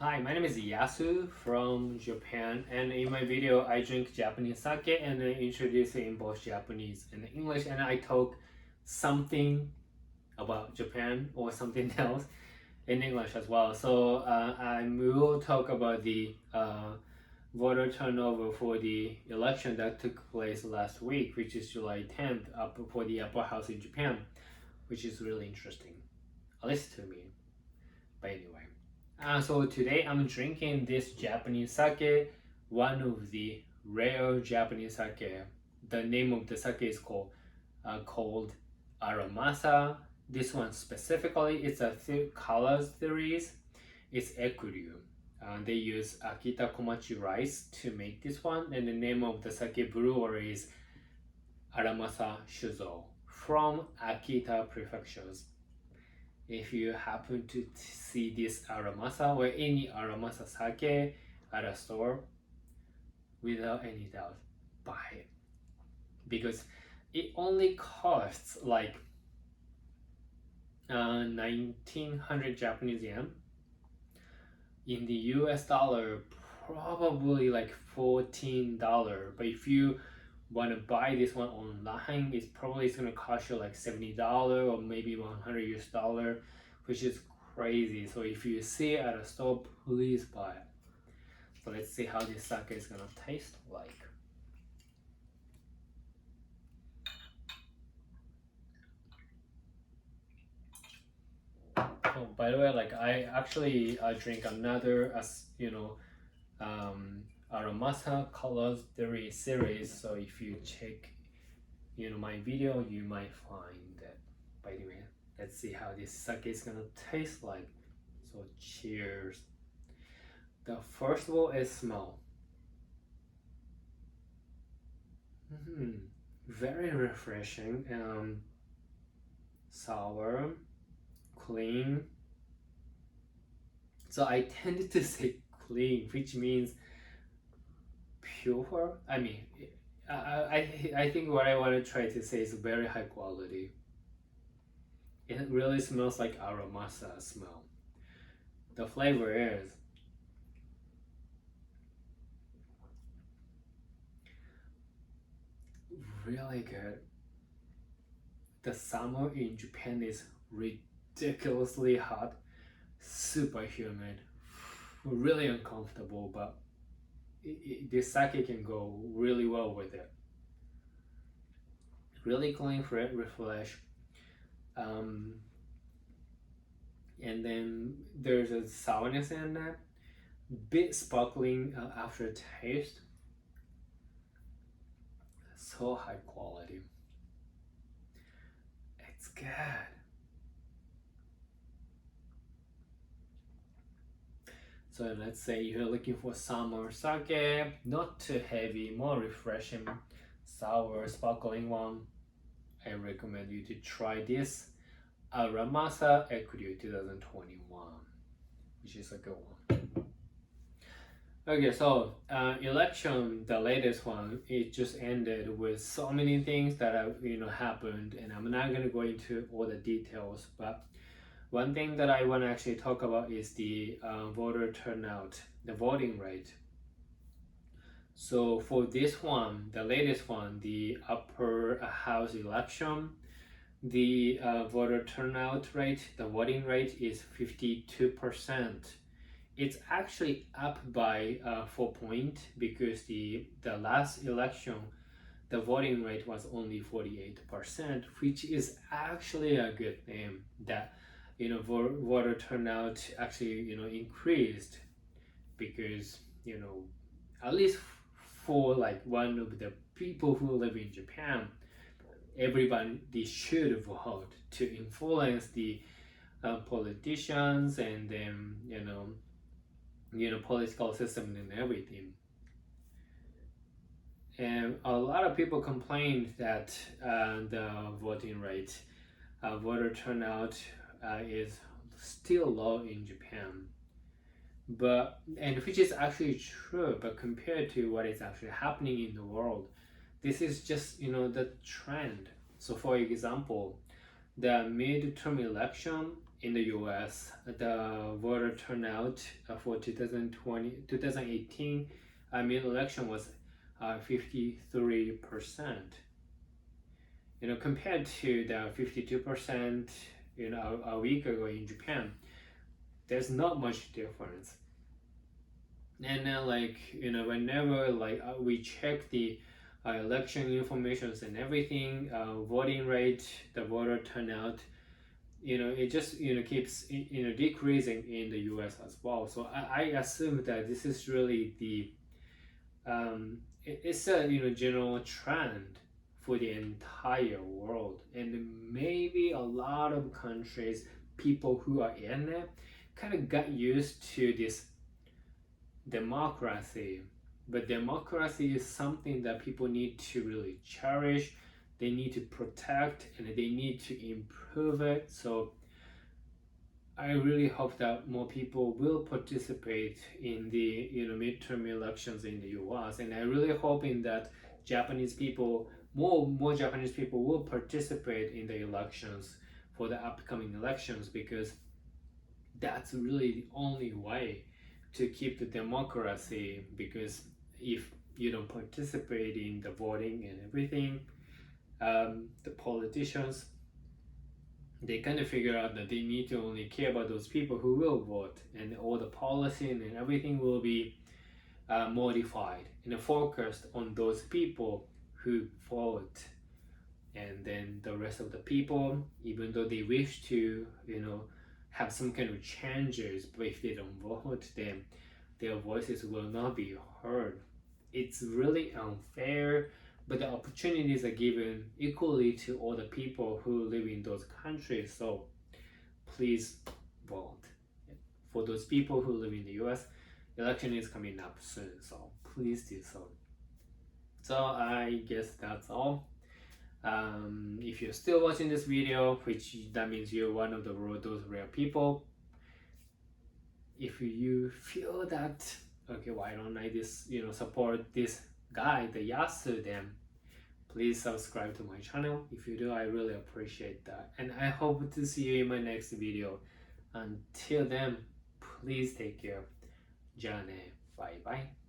Hi, my name is Yasu from Japan, and in my video I drink Japanese sake and I introduce it in both Japanese and English, and I talk something about Japan or something else in English as well. So I will talk about the voter turnover for the election that took place last week, which is July 10th, up for the upper house in Japan, which is really interesting, at least to me. But anyway. So today I'm drinking this Japanese sake, one of the rare Japanese sake. The name of the sake is called ARAMASA. This one specifically, it's a colors series. It's Ecru. They use Akita Komachi rice to make this one, and the name of the sake brewery is aramasashuzo from Akita prefectures. If you happen to see this aramasa or any aramasa sake at a store, without any doubt, buy it. Because it only costs like 1900 Japanese yen. In the US dollar, probably like $14. But if you want to buy this one online, it's going to cost you like $70 or maybe $100, which is crazy. So if you see it at a store, please buy it. So let's see how this sake is going to taste like. Oh, by the way, like I actually drink another Aramasa colors series. So if you check my video, you might find that. By the way, let's see how this sake is gonna taste like. So cheers. The first of all is smell. Very refreshing. Sour, clean. So I tended to say clean, which means pure. I mean, I think what I want to try to say is very high quality. It really smells like aramasa smell. The flavor is really good. The summer in Japan is ridiculously hot, super humid, really uncomfortable, but this sake can go really well with it. Really clean, refresh. And then there's a sourness in that, bit sparkling after taste. So high quality. It's good. So let's say you're looking for summer sake, not too heavy, more refreshing, sour, sparkling one. I recommend you to try this Aramasa Ecru 2021, which is a good one. Okay, so election, the latest one, it just ended with so many things that have happened, and I'm not gonna go into all the details, but one thing that I want to actually talk about is the voter turnout, the voting rate. So for this one, the latest one, the upper house election, the voter turnout rate, the voting rate is 52%. It's actually up by 4 points because the last election, the voting rate was only 48%, which is actually a good thing that voter turnout actually increased, because at least for like one of the people who live in Japan, everybody should vote to influence the politicians and then political system and everything. And a lot of people complained that the voting rate, voter turnout is still low in Japan, and which is actually true, but compared to what is actually happening in the world, this is just the trend. So for example, the midterm election in the US, the voter turnout for 2018 election was 53%. Compared to the 52% a week ago in Japan, there's not much difference. And then whenever we check the election informations and everything, voting rate, the voter turnout, it just keeps decreasing in the US as well. So I assume that this is really the it's a general trend for the entire world, and maybe a lot of countries, people who are in it kind of got used to this democracy. But democracy is something that people need to really cherish, they need to protect, and they need to improve it. So I really hope that more people will participate in the midterm elections in the US, and I really hoping that Japanese people, more Japanese people will participate in the elections for the upcoming elections, because that's really the only way to keep the democracy. Because if you don't participate in the voting and everything, the politicians, they kind of figure out that they need to only care about those people who will vote, and all the policy and everything will be modified and focused on those people who vote. And then the rest of the people, even though they wish to have some kind of changes, but if they don't vote, then their voices will not be heard. It's really unfair, but the opportunities are given equally to all the people who live in those countries. So please vote. For those people who live in the US, election is coming up soon, so please do so. So I guess that's all. If you're still watching this video, which that means you're one of those rare people, if you feel that, okay, why don't I support this guy, the Yasu, then please subscribe to my channel. If you do, I really appreciate that, and I hope to see you in my next video. Until then, please take care. Ja ne, bye bye.